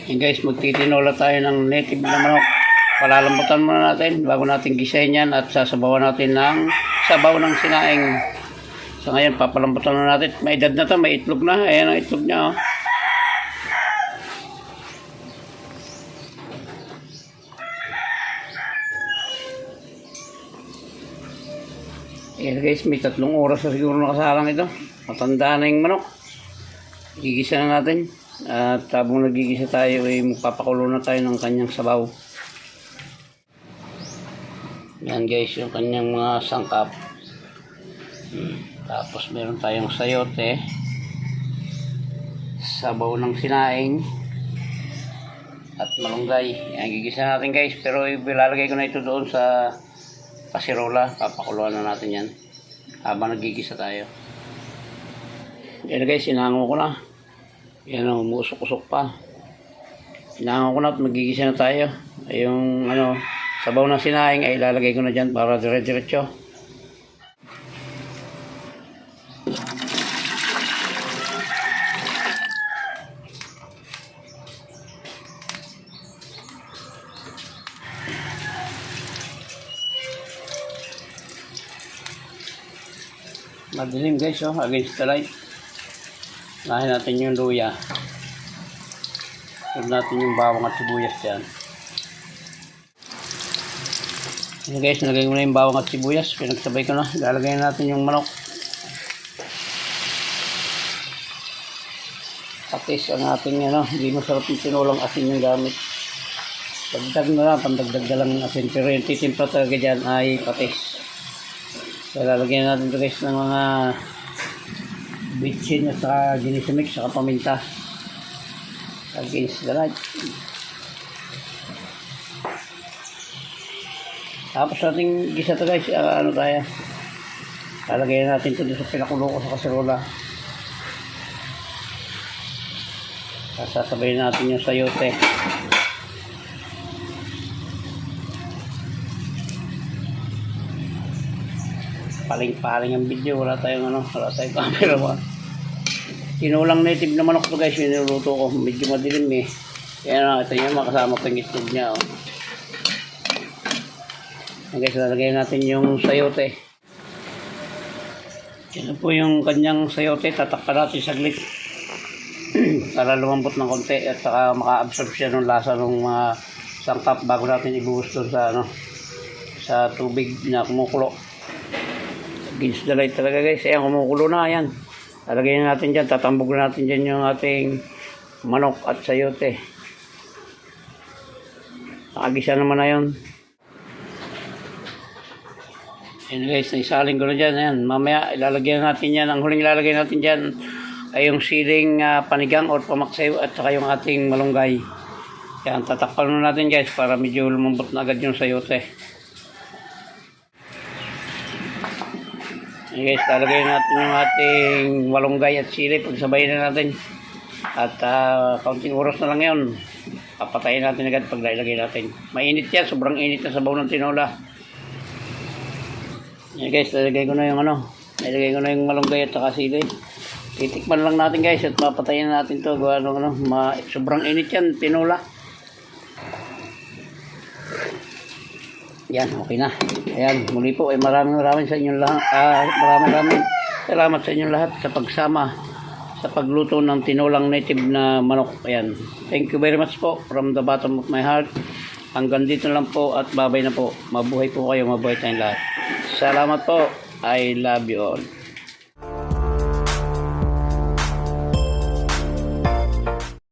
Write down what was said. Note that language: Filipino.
Yan guys, magtitinola tayo ng native na manok. Palalambutan muna natin bago natin gisahin yan at sasabawan natin ng sabaw ng sinaing. So ngayon, papalambutan na natin. May edad na to, may itlog na. Ayan ang itlog niya, oh. Ayan guys, may 3 oras na siguro nakasalang ito. Matanda na yung manok. Gigisa na natin. At habang nagigisa tayo, ay magpapakulo na tayo ng kanyang sabaw. Yan guys, yung kanyang mga sangkap. Tapos meron tayong sayote, sabaw ng sinaing, at malunggay. Yan, gigisa natin guys. Pero ilalagay ko na ito doon sa kasirola. Papakuluan na natin yan habang nagigisa tayo. Yan guys, sinango ko na. Yan o, umusok-usok pa. Sinango ko na at magigisa na tayo. Yung sabaw ng sinaing ay ilalagay ko na dyan para dire-diretso. Madilim guys, against the light. Lahin natin yung luya. Huwag natin yung bawang at sibuyas dyan. Ayan guys, nalagay ko na yung bawang at sibuyas. Pinagsabay ko na. Lalagay natin yung manok. Patis ang ating hindi masarap yung tinulang asin yung gamit. Dagdag na lang, pandagdag na lang ng asin. Pero yung titimpla talaga dyan ay patis. So lalagyan natin ito guys ng mga bitchin at saka ginisimix saka paminta against the light. Tapos natin gisa ito guys, tayo lalagyan natin ito sa pinakulo ko sa kaserola. Sasabayin natin yung sayote. Paling-paling ang video, wala tayong camera mo. Tinulang native na manok to guys, yung niluluto ko. Medyo madilim eh. Kaya ito yung makasama pang itlog niya. Guys, lalagay natin yung sayote. Yan po yung kanyang sayote. Tatakpan natin saglit para lumambot ng konti at saka maka-absorb siya ng lasa ng mga sangkap bago natin ibuhos doon sa tubig na kumukulo. Against the light talaga guys. Ayan, kumukulo na. Ayan. Lalagay na natin dyan. Tatambog na natin dyan yung ating manok at sayote. Nakagisa naman na yun. Ayan guys, naisaling ko na dyan. Ayan. Mamaya ilalagay natin yan. Ang huling ilalagay natin dyan ay yung siling panigang or pamaksayo at saka yung ating malunggay. Ayan, tatakpan na natin guys para medyo lumambot na agad yung sayote. Ayan guys, lalagay natin yung ating malunggay at sili. Pagsabayin na natin. At kaunting oras na lang yun. Papatayin natin agad pag nailagay natin. Mainit yan, sobrang init na sabaw ng tinola. Ayan guys, lalagay ko na yung nilagay ko na yung malunggay at saka sili. Titikman lang natin guys at papatayin natin to. Sobrang init yan, tinola. Yan, okay na. Ayan, muli po ay maraming sa inyong lahat. Maraming salamat sa inyong lahat sa pagsama sa pagluto ng tinulang native na manok. Ayan. Thank you very much po from the bottom of my heart. Hanggang dito lang po at babay na po. Mabuhay po kayo, mabuhay tayong lahat. Salamat po. I love you all.